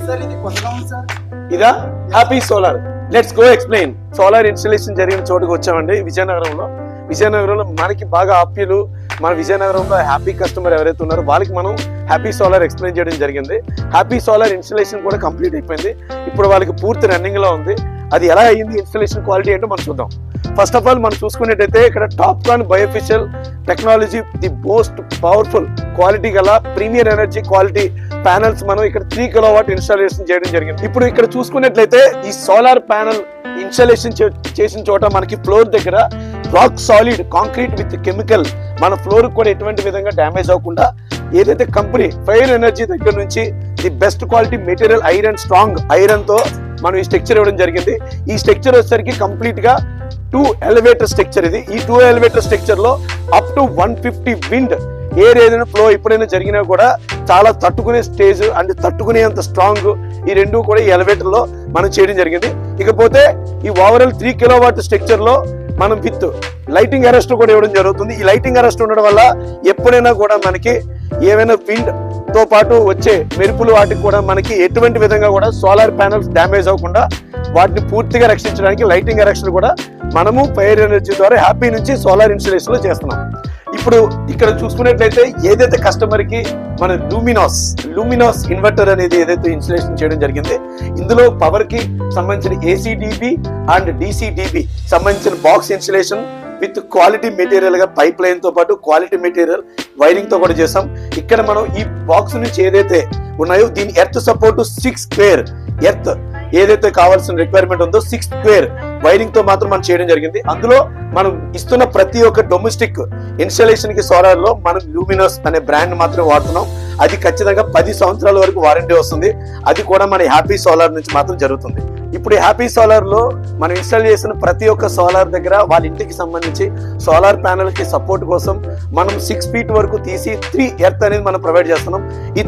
Sir ఇది కొత్తగా ఉంది సార్. ఇదా happy solar. Let's go explain. Solar installation జరిగిన చోటుకు వచ్చామండి విజయనగరంలో. విజయనగరంలో మనకి బాగా ఆప్యులు, మన విజయనగరంలో హ్యాపీ కస్టమర్ ఎవరైతే ఉన్నారో వాళ్ళకి మనం హ్యాపీ సోలార్ ఎక్స్ప్లెయిన్ చేయడం జరిగింది. హ్యాపీ సోలార్ ఇన్స్టలేషన్ కూడా కంప్లీట్ అయిపోయింది. ఇప్పుడు వాళ్ళకి పూర్తి రన్నింగ్ లో ఉంది. అది ఎలా అయ్యింది, ఇన్స్టలేషన్ క్వాలిటీ ఏంటో మనం చూద్దాం. ఫస్ట్ ఆఫ్ ఆల్ మనం చూసుకున్నట్టయితే ఇక్కడ TOPCon bifacial technology, the most powerful quality గల ప్రీమియర్ ఎనర్జీ క్వాలిటీ ప్యానల్స్ మనం ఇక్కడ 3 కిలోవాట్ ఇన్స్టాలేషన్ చేయడం జరిగింది. ఇప్పుడు ఇక్కడ చూసుకున్నట్లయితే ఈ సోలార్ ప్యానల్ ఇన్స్టాలేషన్ చేసిన చోట మనకి ఫ్లోర్ దగ్గర rock solid concrete with chemical, మన ఫ్లోర్ కూడా ఎటువంటి విధంగా డ్యామేజ్ అవ్వకుండా ఏదైతే కంపెనీ ఫైర్ ఎనర్జీ దగ్గర నుంచి the best quality material iron, strong iron తో మనం ఈ స్ట్రక్చర్ ఇవ్వడం జరిగింది. ఈ స్ట్రక్చర్ వచ్చేసరికి కంప్లీట్ గా 2 ఎలివేటర్ స్ట్రక్చర్ ఇది. ఈ 2 ఎలివేటర్ స్ట్రక్చర్ లో అప్ టు 150 విండ్ ఎయిర్ ఏదైనా ఫ్లో ఎప్పుడైనా జరిగినా కూడా చాలా తట్టుకునే స్టేజ్ అండ్ తట్టుకునేంత స్ట్రాంగ్ ఈ రెండు కూడా ఈ ఎలివేటర్ లో మనం చేయడం జరిగింది. ఇకపోతే ఈ ఓవరాల్ 3 కిలోవాట్ స్ట్రక్చర్ లో మనం విత్ లైటింగ్ అరెస్ట్ కూడా ఇవ్వడం జరుగుతుంది. ఈ లైటింగ్ అరెస్ట్ ఉండడం వల్ల ఎప్పుడైనా కూడా మనకి ఏమైనా విండ్ తో పాటు వచ్చే మెరుపులు వాటికి కూడా మనకి ఎటువంటి విధంగా కూడా సోలార్ ప్యానల్స్ డ్యామేజ్ అవ్వకుండా వాటిని పూర్తిగా రక్షించడానికి లైటింగ్ అరెస్ట్ కూడా మనము ఫైర్ ఎనర్జీ ద్వారా హ్యాపీ నుంచి సోలార్ ఇన్స్టలేషన్ లో చేస్తున్నాం. ఇప్పుడు ఇక్కడ చూసుకున్నట్లయితే ఏదైతే కస్టమర్ కి మన లూమినాస్ ఇన్వర్టర్ అనేది ఏదైతే ఇన్స్టలేషన్ చేయడం జరిగింది, ఇందులో పవర్ కి సంబంధించిన ఏసీడీబీ అండ్ డీసీడీబీ సంబంధించిన box installation with quality material గా పైప్ లైన్ తో పాటు క్వాలిటీ మెటీరియల్ వైరింగ్ తో కూడా చేసాం. ఇక్కడ మనం ఈ బాక్స్ నుంచి ఏదైతే ఉన్నాయో దీని ఎర్త్ సపోర్ట్ 6 స్క్వేర్ ఎర్త్ ఏదైతే కావాల్సిన రిక్వైర్మెంట్ ఉందో 6 స్క్వేర్ వైరింగ్ తో మాత్రం మనం చేయడం జరిగింది. అందులో మనం ఇస్తున్న ప్రతి ఒక్క డొమెస్టిక్ ఇన్స్టాలేషన్ కి సోలార్ లో మనం లూమినస్ అనే బ్రాండ్ మాత్రం వాడుతున్నాం. అది ఖచ్చితంగా 10 సంవత్సరాల వరకు వారంటీ వస్తుంది. అది కూడా మన హ్యాపీ సోలార్ నుంచి మాత్రం జరుగుతుంది. ఇప్పుడు హ్యాపీ సోలార్ లో మనం ఇన్స్టాల్ చేసిన ప్రతి ఒక్క సోలార్ దగ్గర వాళ్ళ ఇంటికి సంబంధించి సోలార్ ప్యానల్ కి సపోర్ట్ కోసం మనం 6 ఫీట్ వరకు తీసి 3 ఎర్త్ అనేది మనం ప్రొవైడ్ చేస్తున్నాం. ఈ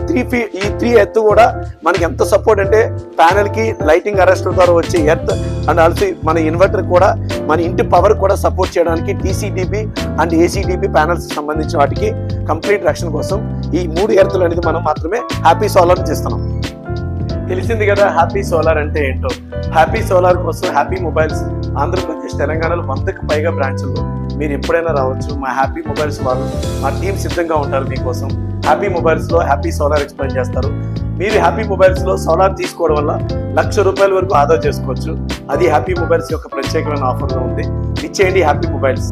3 ఎర్త్ కూడా మనకి ఎంత సపోర్ట్ అంటే ప్యానల్ కి లైటింగ్ అరెస్ట్ ద్వారా వచ్చే ఎర్త్ అండ్ ఆల్సో మన ఇన్వర్టర్ కూడా మన ఇంటి పవర్ కూడా సపోర్ట్ చేయడానికి డీసీడీబీ అండ్ ఏసీడీబీ ప్యానల్స్ సంబంధించిన వాటికి కంప్లీట్ రక్షణ కోసం ఈ 3 ఎర్త్లు అనేది మనం మాత్రమే హ్యాపీ సోలార్ చేస్తున్నాం. తెలిసింది కదా హ్యాపీ సోలార్ అంటే ఏంటో. హ్యాపీ సోలార్ కోసం హ్యాపీ మొబైల్స్ ఆంధ్రప్రదేశ్, తెలంగాణలో 100కి పైగా బ్రాంచ్లు మీరు ఎప్పుడైనా రావచ్చు. మా హ్యాపీ మొబైల్స్ వాళ్ళు, మా టీం సిద్ధంగా ఉంటారు మీకోసం. హ్యాపీ మొబైల్స్ లో హ్యాపీ సోలార్ ఎక్స్ప్లెయిన్ చేస్తారు. మీరు హ్యాపీ మొబైల్స్ లో సోలార్ తీసుకోవడం వల్ల ₹1,00,000 వరకు ఆదా చేసుకోవచ్చు. అది హ్యాపీ మొబైల్స్ యొక్క ప్రత్యేకమైన ఆఫర్ లో ఉంది. ఇచ్చేయండి హ్యాపీ మొబైల్స్.